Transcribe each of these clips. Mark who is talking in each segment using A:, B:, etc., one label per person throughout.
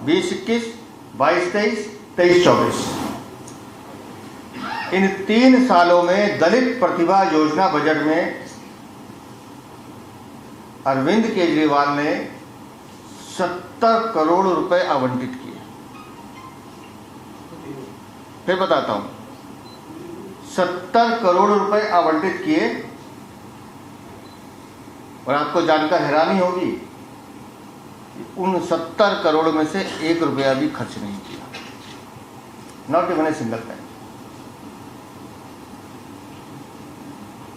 A: 20-21, 22-23, 23-24 इन 3 सालों में दलित प्रतिभा योजना बजट में अरविंद केजरीवाल ने 70 करोड़ रुपए आवंटित किए। फिर बताता हूं, 70 करोड़ रुपए आवंटित किए। और आपको जानकर हैरानी होगी, उन 70 करोड़ में से 1 रुपया भी खर्च नहीं किया, not even a single penny.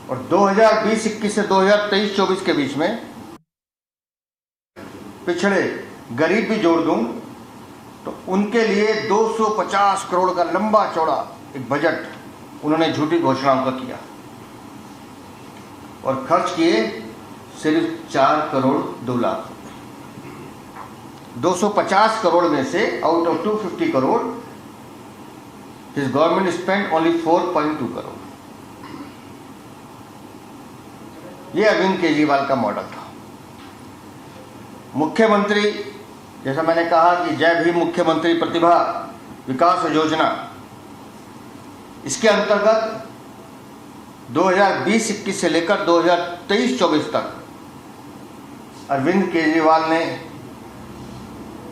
A: और 2020-21 से 2023-24 के बीच में पिछड़े गरीब भी जोड़ दूं तो उनके लिए 250 करोड़ का लंबा चौड़ा एक बजट उन्होंने झूठी घोषणाओं का किया और खर्च किए सिर्फ 4 करोड़ 2 लाख रुपए। 250 करोड़ में से out of 250 crore his government spend only 4.2 crore. ये अरविंद केजरीवाल का मॉडल था। मुख्यमंत्री, जैसा मैंने कहा कि जय भीम मुख्यमंत्री प्रतिभा विकास योजना, इसके अंतर्गत 2020-21 से लेकर 2023-24 तक अरविंद केजरीवाल ने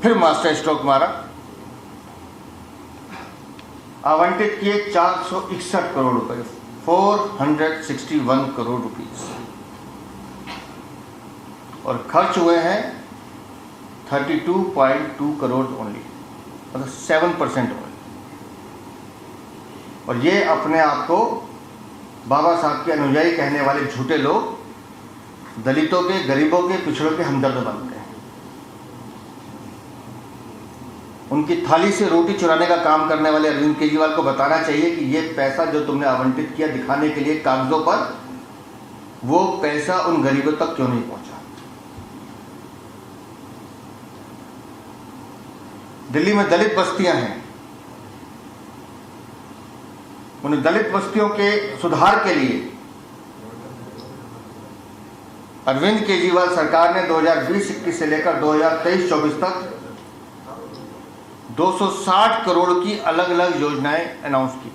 A: फिर मास्टर स्ट्रोक मारा। आवंटित किए 461 करोड़ रुपए, 461 करोड़ रुपीस, और खर्च हुए हैं 32.2 करोड़ ओनली, मतलब 7% ओनली। और ये अपने आप को बाबा साहब के अनुयायी कहने वाले झूठे लोग दलितों के, गरीबों के, पिछड़ों के हमदर्द बनते हैं। उनकी थाली से रोटी चुराने का काम करने वाले अरविंद केजरीवाल को बताना चाहिए कि ये पैसा जो तुमने आवंटित किया दिखाने के लिए कागजों पर, वो पैसा उन गरीबों तक क्यों नहीं पहुंचा। दिल्ली में दलित बस्तियां हैं, उन दलित बस्तियों के सुधार के लिए अरविंद केजरीवाल सरकार ने 2020-21 से लेकर 2023-24 तक 260 करोड़ की अलग अलग योजनाएं अनाउंस की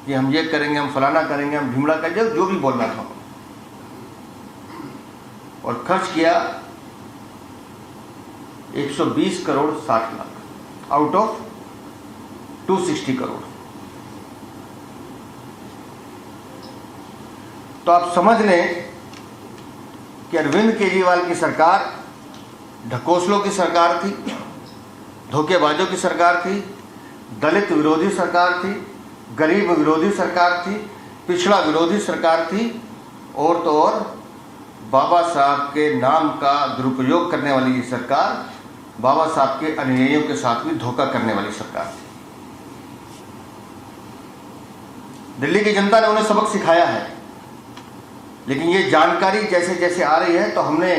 A: कि हम ये करेंगे, हम फलाना करेंगे, हम ढिमड़ा करेंगे, जो भी बोलना था। और खर्च किया 120 करोड़ 60 लाख आउट ऑफ 260 करोड़। तो आप समझ लें कि अरविंद केजरीवाल की सरकार ढकोसलों की सरकार थी, धोखेबाजों की सरकार थी, दलित विरोधी सरकार थी, गरीब विरोधी सरकार थी, पिछड़ा विरोधी सरकार थी, और तो और बाबा साहब के नाम का दुरुपयोग करने वाली ये सरकार बाबा साहब के अनुयायियों के साथ भी धोखा करने वाली सरकार थी। दिल्ली की जनता ने उन्हें सबक सिखाया है, लेकिन ये जानकारी जैसे जैसे आ रही है तो हमने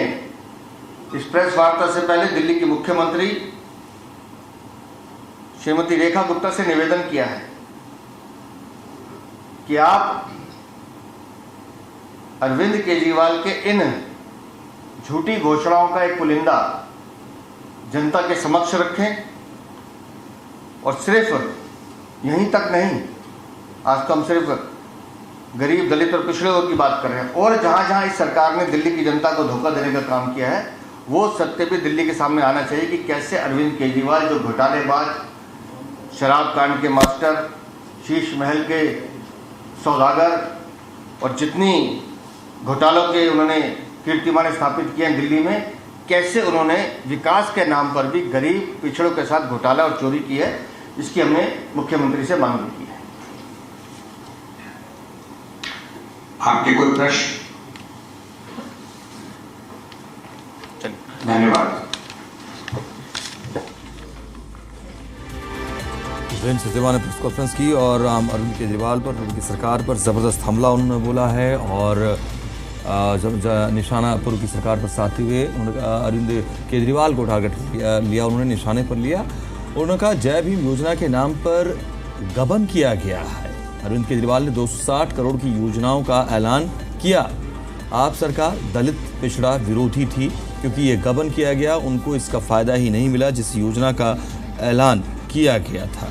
A: इस प्रेस वार्ता से पहले दिल्ली की मुख्यमंत्री श्रीमती रेखा गुप्ता से निवेदन किया है कि आप अरविंद केजरीवाल के इन झूठी घोषणाओं का एक पुलिंदा जनता के समक्ष रखें। और सिर्फ यहीं तक नहीं, आज तो हम सिर्फ गरीब, दलित और पिछड़े की बात कर रहे हैं, और जहां जहां इस सरकार ने दिल्ली की जनता को धोखा देने का काम किया है वो सत्य भी दिल्ली के सामने आना चाहिए कि कैसे अरविंद केजरीवाल, जो घोटालेबाज, शराब कांड के मास्टर, शीश महल के सौदागर और जितनी घोटालों के उन्होंने कीर्तिमान स्थापित किए हैं दिल्ली में, कैसे उन्होंने विकास के नाम पर भी गरीब, पिछड़ों के साथ घोटाला और चोरी की है। इसकी हमने मुख्यमंत्री से मांग भी की है।
B: आपके कोई प्रश्न? धन्यवाद।
C: वीरेंद्र सिसोदिया ने प्रेस कॉन्फ्रेंस की और अरविंद केजरीवाल पर, उनकी सरकार पर ज़बरदस्त हमला उन्होंने बोला है, और जब निशाना पूर्व की सरकार पर साधते हुए उन्होंने अरविंद केजरीवाल को टारगेट लिया, उन्होंने निशाने पर लिया। उन्होंने कहा जय भीम योजना के नाम पर गबन किया गया है। अरविंद केजरीवाल ने 260 करोड़ की योजनाओं का ऐलान किया। आप सरकार दलित पिछड़ा विरोधी थी, क्योंकि ये गबन किया गया, उनको इसका फ़ायदा ही नहीं मिला जिस योजना का ऐलान किया गया था।